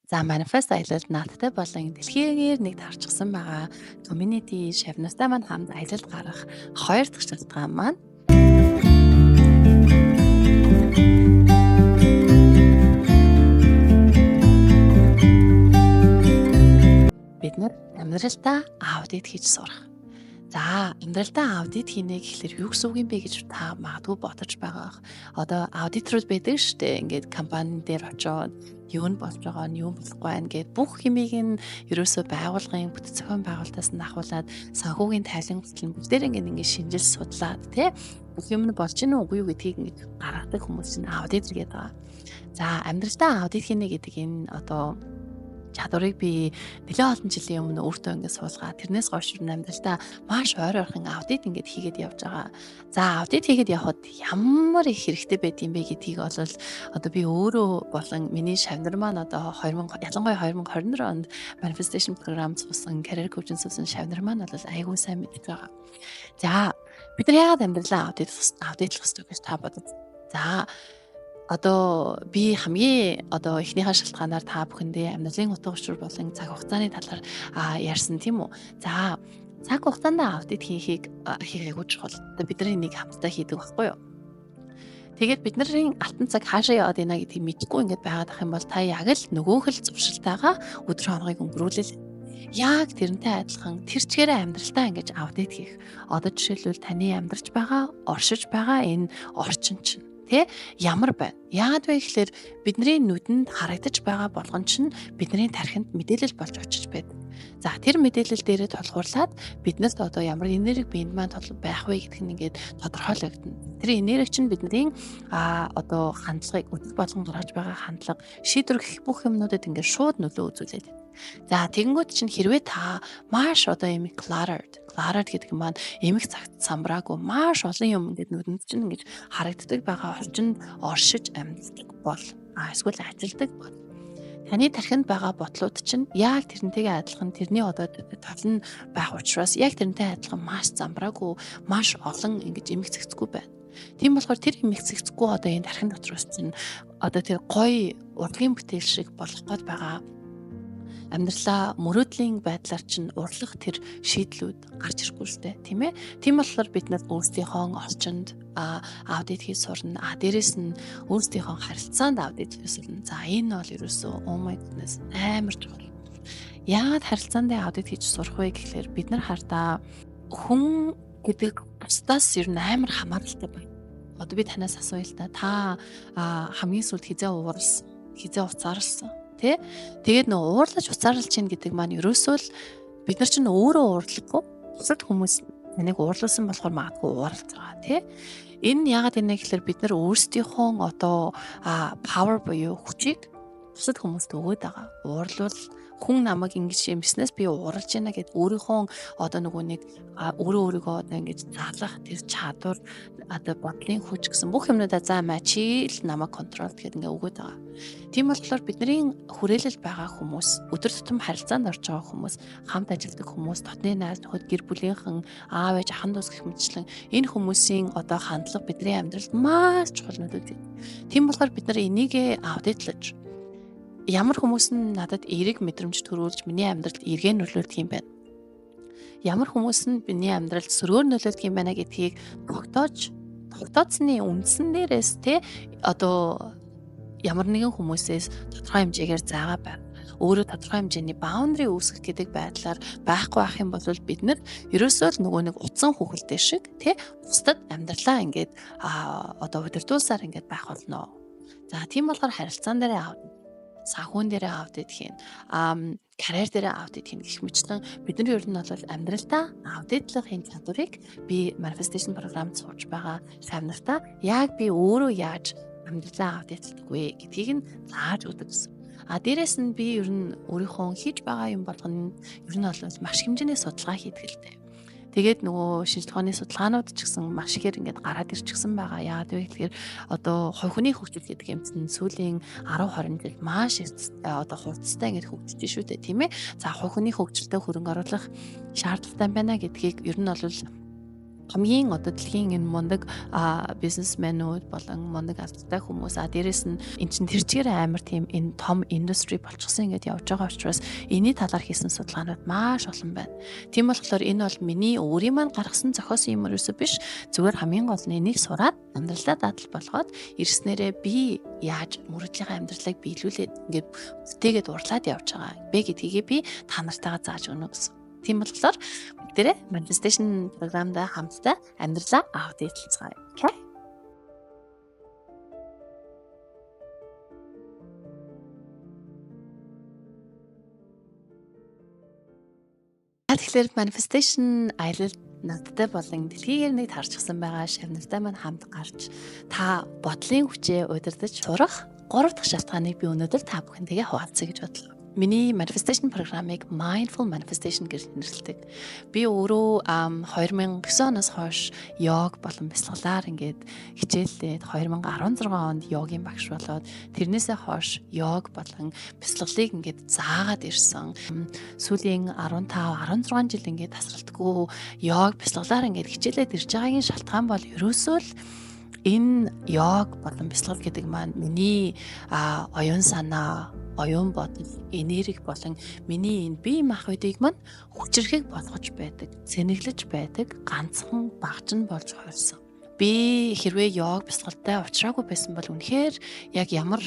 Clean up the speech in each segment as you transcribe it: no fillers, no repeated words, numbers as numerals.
За манифест аялалд наадтай болон дэлхийгээр нэг тарчсан байгаа community шавнастай маань хамт аялалд гарах хоёр дахь шалтгаан маань бид нар амьдралдаа аудит хийж сурах. За амьдралдаа аудит хийнэ гэхэлэр юу гэсэн үг юм бэ гэж та магадгүй бодож байгаа. Одоо аудиторууд байдаг шүү дээ. Ингээд компани дээр очоод юу нь болж байгаа нь юу болохгүй байна гэд бүх хэмийг нь ерөөсөө байгуулгын бүтэц зохион байгуулалтаас нь ахуулаад санхүүгийн тайлан хүртэл бүгдээр ингээд шинжил судлаад тий бүх юм нь болж гинэ үгүй юу гэдгийг ингээд гаргадаг хүмүүс чинь аудитор гэдэг байгаа. За амьдралдаа аудит хийнэ гэдэг энэ одоо чадварыг би нэлээд олон жилийн өмнө өөртөө ингээд суулгаа. Тэрнээс хойш амьдралдаа маш ойр ойрхон аудит ингээд хийгээд явж байгаа. За аудит хийгээд явхад ямар их хэрэгтэй байд юм бэ гэдгийг бол одоо би өөрөө болон миний шавнар маань одоо ялангуяа 2024 онд manifestation program цусан career coaching цусан шавнар маань бол айгүй сайн мэдж байгаа. За бид нар яагаад амьдралаа аудитлах ёстой гэж та бодод. За одоо би хамгийн эхнийхээ шалтгаанаар та бүхэндээ амьдралын утга учир болон цаг хугацааны талаар ярьсан тийм үү. За цаг хугацаанд аудит хийхийг айгуу чухал. Бидний нэг хамтдаа хийдэг байхгүй юу? Тэгээд бидний алтан цаг хаашаа яваад ийна гэдгийг мэдэхгүй ингээд байгаад ах юм бол та яг л нөгөөх л зуршилтайгаа өдөр хоногийг өнгөрүүлэл яг тэрнтэй адилхан тэр чигээрээ амьдралтаа ингэж аудит хийх. Одоо жишээлбэл таны амьдарч байгаа, оршиж байгаа энэ орчин чинь тэ ямар байна? Яагаад вэ гэхээр бидний нүдэнд харагдаж байгаа болгон чинь бидний тархинд мэдээлэл болж очиж байдаг. За тэр мэдээлэл дээрээ тулгуурлаад биднэрт одоо ямар энерги биед маань байх вэ гэдг нь ингээд тодорхойлогдно. Тэр энерги чинь бидний одоо хандлагыг өдөр болгон гаргаж байгаа хандлага, шийдвэр гэх бүх юмнуудад ингээд шууд нөлөө үзүүлээд. За тэгэнгүүт чинь хэрвээ та маш одоо юм cluttered гэдэг нь маань эмх цагт самбраагүй маш олон юм ингээд нүдэнд чинь ингэж харагддаг байгаа орчинд оршиж амьддаг бол эсвэл ажилдаг бол таны тархинд байгаа бодлууд чинь яг тэрнтэйгээ адилхан тэрний одоо тал нь байх учраас яг тэрнтэй адилхан маш замбраагүй маш олон ингэж эмх цэгцгүй байна. Тийм болохоор тэр эмх цэгцгүй одоо энэ тархин дотроос чинь одоо тэр гоё урлагийн бүтээл шиг болох гээд байгаа амьдралаа мөрөөдлийн байдлаар чинь урлах тэр шийдлүүд гарч ирэхгүй шүү дээ, тийм ээ. Тийм болохоор бид нар өөрсдийнхөө орчинд аудит хийж сурна. Дээрээс нь өөрсдийнхөө харилцаанд аудит хийж сурна. За энэ бол ерөөсөө oh my goodness амар чухал. Яагаад харилцаанд аудит хийж сурах вэ гэхлээр бид нар хардаа хүн гэдэг бусдаас ер нь амар хамааралтай байна. Одоо би танаас асууя л та. Та хамгийн сүүлд хизээ ууралсан, хизээ уцаарлсан. Тэгээд нөө уурлаж уцаарлаж чинь гэдэг маань ерөөсөө л бид нар чинь өөрөө уурлахгүй бусад хүмүүс таныг уурлуулсан болохоор магадгүй уурлаж байгаа тий. Энэ яагаад гэнэ гэхээр бид нар өөрсдийнхөө одоо power буюу хүчийг бусад хүмүүст өгөөд байгаа. Уурлуул хүн намайг ингэж юмснээс би ууралж байна гэд өөрийнхөө одоо нөгөө нэг өөрийгөө одоо ингэж заалах тэр чадвар одоо бодлын хүч гэсэн бүх юмнуудаа заамаа чи л намайг контролд гэдэг ингээ өгөөд байгаа. Тийм болохоор бидний хүрээлэл байгаа хүмүүс, өдөр тутам харилцаанд орж байгаа хүмүүс, хамт ажилладаг хүмүүс, дотны найз нөхөд гэр бүлийнхэн аав ээж ахын дүүс гэх мэтчлэн энэ хүмүүсийн одоо хандлага бидний амьдралд маш чухал нөлөөлдөг. Тийм болохоор бид нар энийг аудитлаж ямар хүмүүс нь надад эерэг мэдрэмж төрүүлж миний амьдралд эргэн нөлөөлдөг юм байна. Ямар хүмүүс нь миний амьдралд сөргөөр нөлөөлдөг юм байна гэдгийг тогтооцсны үндсэн дээрээс одоо ямар нэгэн хүмүүсээс тодорхой хэмжээгээр заагаа байна. Өөрөө тодорхой хэмжээний boundary үүсгэх гэдэг байдлаар байхгүй ах юм бол бид нар ерөөсөө л нөгөө нэг утсан хүүхэлдэй шиг бусдад амьдралаа ингээд одоо удирдуулсаар ингээд байх болно. За тийм болохоор харилцаан дээрээ аудит, санхүүн дээрээ аудит хийн, карьер дээрээ аудит хийн гэх мэтлэн бидний ер нь бол амьдралдаа аудитлах энэ чадварыг би manifestation програмд сууж байгаа шавнартаа яг би өөрөө яаж амьдралаа аудитлах вэ гэдгийг нь зааж өгдөг гэсэн. Дээрээс нь би ер нь өөрийнхөө хийж байгаа юм болгоно ер нь бол маш хэмжээний судалгаа хийдэг л дээ. Тэгээд нөгөө шинжлэх ухааны судалгаанууд ч гэсэн маш ихээр ингээд гараад ирчихсэн байгаа. Яагаад вэ гэхээр одоо хувь хүний хөгжил гэдэг юм чинь сүүлийн 10-20 жил маш одоо хурцтай ингээд хөгжиж шүү дээ, тийм ээ. За хувь хүний хөгжилтэй хөрөнгө оруулах шаардлагатай байна гэдгийг ер нь бол хамгийн одоо дэлхийн энэ мундаг бизнесмэнүүд болон мундаг алдартай хүмүүс дээрэс нь эн чинь тэр чигээр амар тийм энэ том индустри болчихсон ингээд явж байгаа учраас энэний талаар хийсэн судалгаанууд маш олон байна. Тийм болохоор энэ бол миний өөрийн маань гаргасан зохиосон юм ерөөсөө биш. Зүгээр хамгийн гол нь энийг сураад амьдралдаа дадал болгоод ирснээрээ би яаж мөрөдлийнхаа амьдралыг биелүүлээд ингээд үтээгээд урлаад явж байгаа бэ гэдгийг би та нартайгаа зааж өгнө гэсэн. Тийм болохоор бүгдээрээ manifestation програмда хамтдаа амьдралаа аудитлцгаая. Окей? Тэгэхээр manifestation аялал надтай болон дэлхийгээр нэг тарчсан байгаа шавнартай маань хамт гарч та бодлын хүчээ удирдах сурах 3 дахь шалтгааныг би өнөөдөр та бүхэнтэйгээ хуваалцъя гэж бодлоо. Миний manifestation програмыг mindful manifestation гэж нэрлэдэг. Би өөрөө 2009 оноос хойш йог болон бясалгалаар ингээд хичээллээд 2016 онд йогийн багш болоод тэрнээсээ хойш йог болон бясалгалыг ингээд заагаад ирсэн. Сүүлийн 15 16 жил ингээд тасралтгүй йог бясалгалаар ингээд хичээлээд ирж байгаагийн шалтгаан бол ерөөсөө л энэ йог болон бясалгал гэдэг маань миний оюун санаа, оюун бодол, энерги болон миний энэ бие махбодыг маань хүчрэхийг болгож байдаг, зэнэглэж байдаг ганцхан багж нь болж хувирсан. Би хэрвээ йог бясалгалтай уулзраагүй байсан бол үнэхээр яг ямар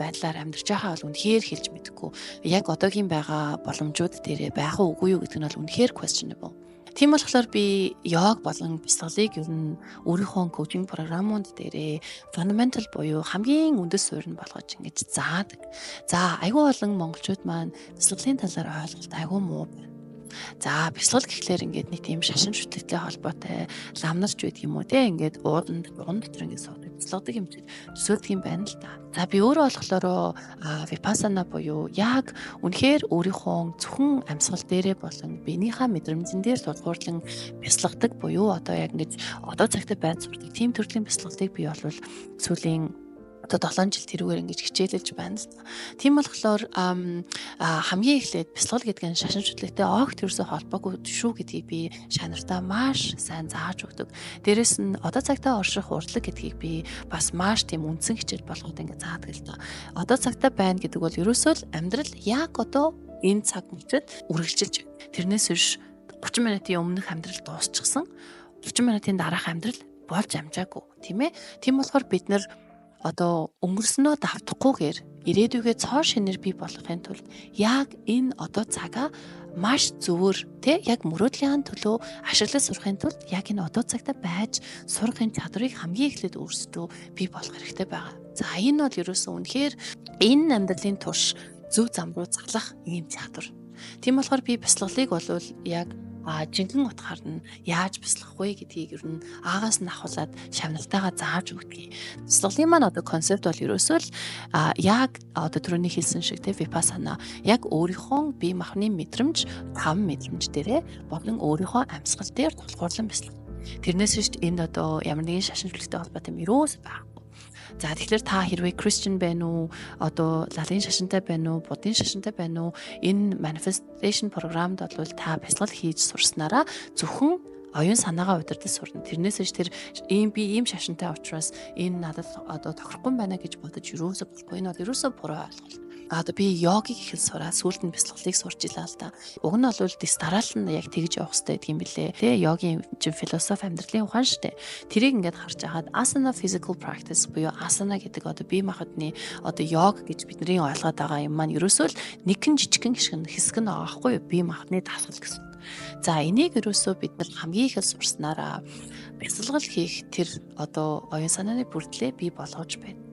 байдлаар амьдарч байхаа бол үнэхээр хэлж мэдэхгүй. Яг одоогийн байгаа боломжууд дээрээ байх уугүй юу гэдэг нь бол үнэхээр questionable. Тийм болохоор би йог болон бясалгалыг ер нь өөрийнхөө коучинг програмууд дээрээ fundamental буюу хамгийн үндэс суурь нь болгож ингэж заадаг. За айгүй олон монголчууд маань бясалгалын талаар ойлголт айгүй муу байна. За бясалгал гэхлээр ингээд нэг тийм шашин шүтэгтэй холбоотой ламнарч байдаг юм уу те ингээд ууданд дугуун дотор ингээд суудаг бясалгадаг юм шиг төсөөлдөг юм байна л да. За би өөрөө болохоор випассана буюу яг үнэхээр өөрийнхөө зөвхөн амьсгал дээрээ болон биенийхээ мэдрэмжэн дээр тулгуурлан бясалгадаг буюу одоо яг ингээд одоо цагтаа байж сурдаг тийм төрлийн бясалгалыг би бол сүүлийн одоо 7 жил тэрүүгээр ингэж хичээлж байна. Тийм болохоор хамгийн эхлээд бясалгал гэдэг нь шашин шүтлэгтэй огт ерөөсө холбоогүй шүү гэдгийг би шанартаа маш сайн зааж өгдөг. Дээрэс нь одоо цагтаа орших урлаг гэдгийг би бас маш тийм үндсэн хичээл болгоод ингэ заадаг л доо. Одоо цагтаа байна гэдэг бол ерөөсөө л амьдрал яг одоо энэ цаг мөчид үргэлжилж байна. Тэрнээс биш 30 минутын өмнөх амьдрал дуусчихсан. 30 минутын дараах амьдрал болж амжаагүй, тийм ээ. Тийм болохоор бид нэр одоо өнгөрснөө давтахгүйгээр ирээдүгээ цоо шинээр бий болгохын тулд яг энэ одоо цагаа маш зөвөр яг мөрөөдлийн төлөө ашиглаж сурахын тулд яг энэ одоо цагта байж сурахын чадрыг хамгийн эхлээд өөрсдөө бий болгох хэрэгтэй байгаа. За энэ бол ерөөсөн үнэхээр энэ амьдралын турш зөв зам руу заглах ийм чадвар. Тийм болохоор би бясалгалыг бол яг жинхэнэ утгаар нь яаж бясалгах вэ гэдгийг ер нь аагаас нь ахуулаад шавналтайгаа зааж өгдөг. Бясалгалын маань одоо концепт бол ерөөсөө л яг одоо түрүүний хэлсэн шиг випассана яг өөрийнхөө бие махбодны мэдрэмж, тав мэдрэмж дээрээ болон өөрийнхөө амьсгал дээр тулгуурлан бясалгах. Тэрнээс биш энд одоо ямар нэгэн шашин шүлэгтэй холбоотой юм ерөөс байхгүй. За тэгэхээр та хэрвээ Christian байна уу, одоо лалын шашинтай байна уу, буддын шашинтай байна уу, энэ manifestation програмд бол та бясалгал хийж сурснараа зөвхөн оюун санаагаа удирдах сурна. Тэрнээс биш тэр би ийм шашинтай учраас энэ надад одоо тохирохгүй байна гэж бодож ерөөсөө болохгүй. Энэ бол ерөөсөө буруу ойлголт. Одоо би йогийг ихэл сураад сүүлд нь бясалгалыг сурч илаа л да. Уг нь бол дараал нь яг тэгж явах хэрэгтэй гэдэг юм билээ. Йогийн философи амьдралын ухаан штэ. Тэрийг ингээд харж хагаад asana physical practice буюу asana гэдэг одоо бие махбодны одоо йог гэж бидний ойлгоод байгаа юм маань ерөөсөө л нэгэн жижигхэн хэсэг нь байгаа хгүй юу? Бие махбодны дасгал гэсэн. За энийг ерөөсөө бид нар хамгийн их сурснараа бясалгал хийх тэр одоо оюун санааны бүрдлээ бий болгож байна.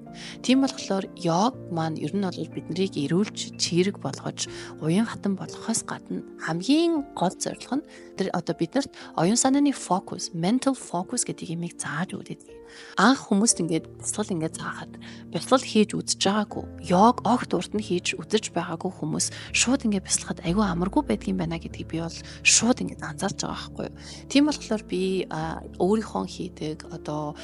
Тийм болохоор йог маань ер нь бол биднийг эрүүлж, чирэг болгож, уян хатан болгохоос гадна хамгийн гол зорилго нь тэр одоо биднэрт оюун санааны фокус, mental focus гэдэг юмыг зааж өгдөг. Анх хүмүүст ингээд бясалгал ингээд заахад бясалгал хийж үзэж байгаагүй, йог огт урд нь хийж үзэж байгаагүй хүмүүс шууд ингээд бясалгахад айгүй амаргүй байдгийн байна гэдгийг би бол шууд ингээд анзаарч байгаа байхгүй юу. Тийм болохоор би өөрийнхөө хийдэг одоо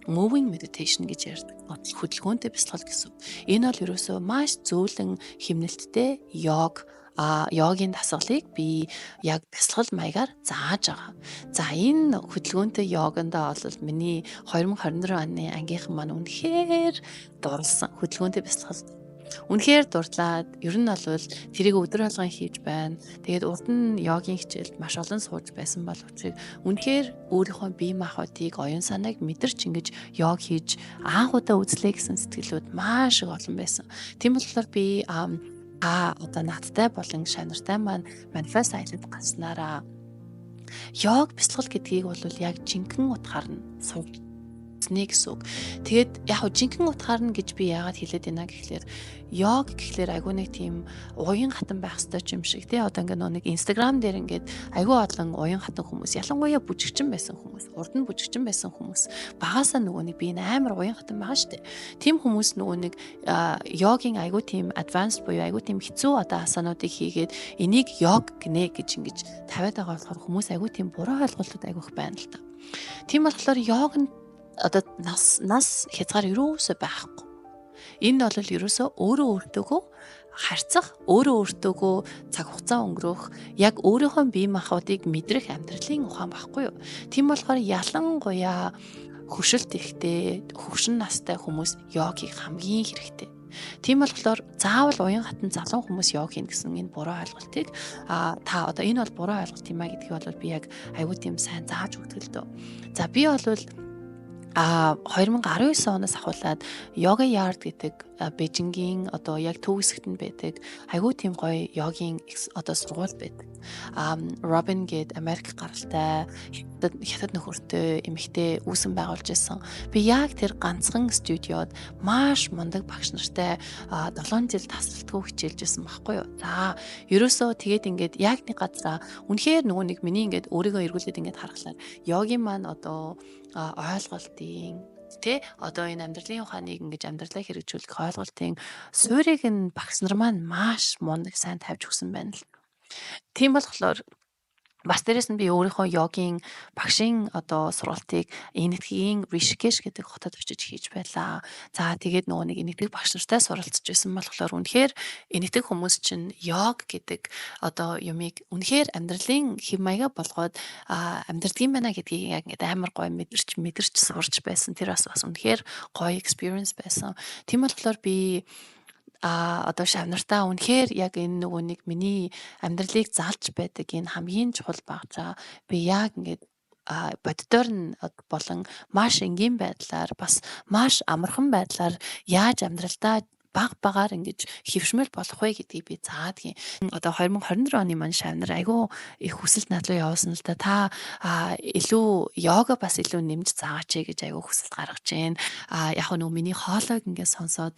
moving meditation гэж ярьдаг. Хөдөлгөөнтэй бясалгал гэсэн. Энэ бол ерөөсөө маш зөөлөн хэмнэлттэй йог йогийн дасгалыг би яг бясалгал маягаар зааж байгаа. За энэ хөдөлгөөнтэй йогондоо бол миний 2024 оны ангийнхан маань үнэхээр дурлсан хөдөлгөөнтэй бясалгал. Үнэхээр дурдлаад ер нь бол тэрийг өдөр болгон хийж байна. Тэгээд урд нь йогийн хичээлд маш олон сууж байсан боловч үнэхээр өөрийнхөө бие махбодыг оюун санааг мэдэрч ингэж йог хийж анхудаа үзлээ гэсэн сэтгэлүүд маш их олон байсан. Тийм болохоор би одоо надтай болон шанартай маань манифест айлд гарснараа йог бясалгал гэдгийг бол яг жинхэнэ утгаар нь сууж гэсэн үг. Тэгээд яг жинхэнэ утгаар нь гэж би яагаад хэлээд байна гэхлээр йог гэхлээр айгүй нэг тийм уян хатан байх ёстой юм шиг тий. Одоо ингээ нэг Instagram дээр ингээд айгүй олон уян хатан хүмүүс, ялангуяа бүжигчин байсан хүмүүс, урд нь бүжигчин байсан хүмүүс багасаа нөгөө нэг би амар уян хатан байгаа штэ. Тим хүмүүс нөгөө нэг йогийн айгүй тийм advanced буюу айгүй тийм хэцүү одоо асаануудыг хийгээд энийг йог гинэ гэж ингэж тавиад байгаа болохоор хүмүүс айгүй тийм буруу ойлголтууд айгүйх байна л та. Тийм болохоор йог нь одоо нас хязгаар юусоо байхгүй. Энэ бол ерөөсөө өөрөө өөртөөгөө харьцах, өөрөө өөртөөгөө цаг хугацаа өнгөрөх, яг өөрийнхөө бие махбодыг мэдрэх амьдралын ухаан байхгүй юу? Тийм болохоор ялангуяа хөшөлт ихтэй, хөвшин настай хүмүүс йогийг хамгийн хэрэгтэй. Тийм болохоор заавал уян хатан залуу хүмүүс йог хийн гэсэн энэ буруу ойлголтыг та одоо энэ бол буруу ойлголт юм а гэдгийг бол би яг аюу тийм сайн зааж өгдөг л дөө. За би бол 2019 оноос ахуулаад Yoga Yard гэдэг Бээжингийн одоо яг төв хэсэгт нь байдаг айгүй тийм гоё йогийн одоо сургууль байдаг. Robin гээд Америк гаралтай хятад нөхөртэй эмэгтэй үүсгэн байгуулж байсан. Би яг тэр ганцхан студиод маш мундаг багш нартай 7 жил тасралтгүй хичээлж байсан байхгүй юу. За ерөөсөө тэгээд ингээд яг нэг газараа үнэхээр нөгөө нэг миний ингээд өөрийгөө эргүүлээд ингээд харахлаар йогийн маань одоо ойлголтын одоо энэ амьдралын ухааныг ингэж амьдралаа хэрэгжүүлэх ойлголтын суурийг нь багш нар маань маш мундаг сайн тавьж өгсөн байна л. Тийм болохоор бас дээрэс нь би өөрийнхөө йогийн багшийн одоо сургалтыг Энэтхэгийн Rishikesh гэдэг хотод очиж хийж байлаа. За тэгээд нөгөө нэг энэтхэг багш нартай суралцж байсан болохоор үнэхээр энэтхэг хүмүүс чинь йог гэдэг одоо юмыг үнэхээр амьдралын хэв маяга болгоод амьдрдгийм байна гэдгийг яг ингээд амар гоё мэдэрч сурч байсан. Тэр бас үнэхээр гоё experience байсан. Тийм болохоор би одоо шавнартаа үнэхээр яг энэ нөгөө нэг миний амьдралыг залж байдаг энэ хамгийн чухал багцаа би яг ингээд боддоор нь болон маш энгийн байдлаар бас маш амархан байдлаар яаж амьдралдаа багаар ингэж хөвшмөл болох вэ гэдгийг би заадгийн. Одоо 2024 оны маань шавнар айгүй их хүсэлт над руу явуулсан л да. Та илүү йога бас илүү нэмж заагаач гэж айгүй хүсэлт гаргаж байна. Яг нөгөө миний хоолойг ингээд сонсоод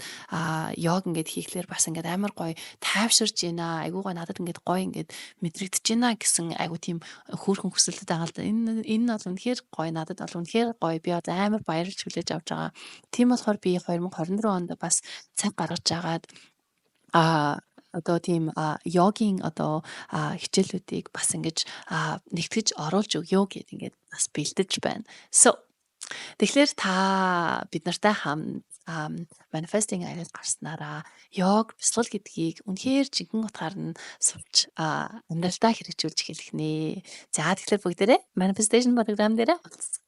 йог ингээд хийхлээр бас ингээд амар гоё тайвширж байна. Айгүй гоё надад ингээд гоё ингээд мэдрэгдэж байна гэсэн айгүй тийм хөөрхөн хүсэлтэд байгаа л да. Энэ бол үнэхээр гоё надад бол үнэхээр гоё. Би одоо амар баярлж хүлээж авч байгаа. Тийм болохоор би 2024 онд бас цаг гаргаж агаад одоо тийм йогийн одоо хичээлүүдийг бас ингэж нэгтгэж оруулж өгөө гэд ингээд бас бэлдэж байна. Тэгэхээр та бид нартай хамт manifesting айлд гарснараа йог бясалгал гэдгийг үнэхээр жинхэнэ утгаар нь сурч амьдралдаа хэрэгжүүлж эхэлэх нэ. За тэгэхээр бүгдээрээ manifestation програм дээр уулзсан.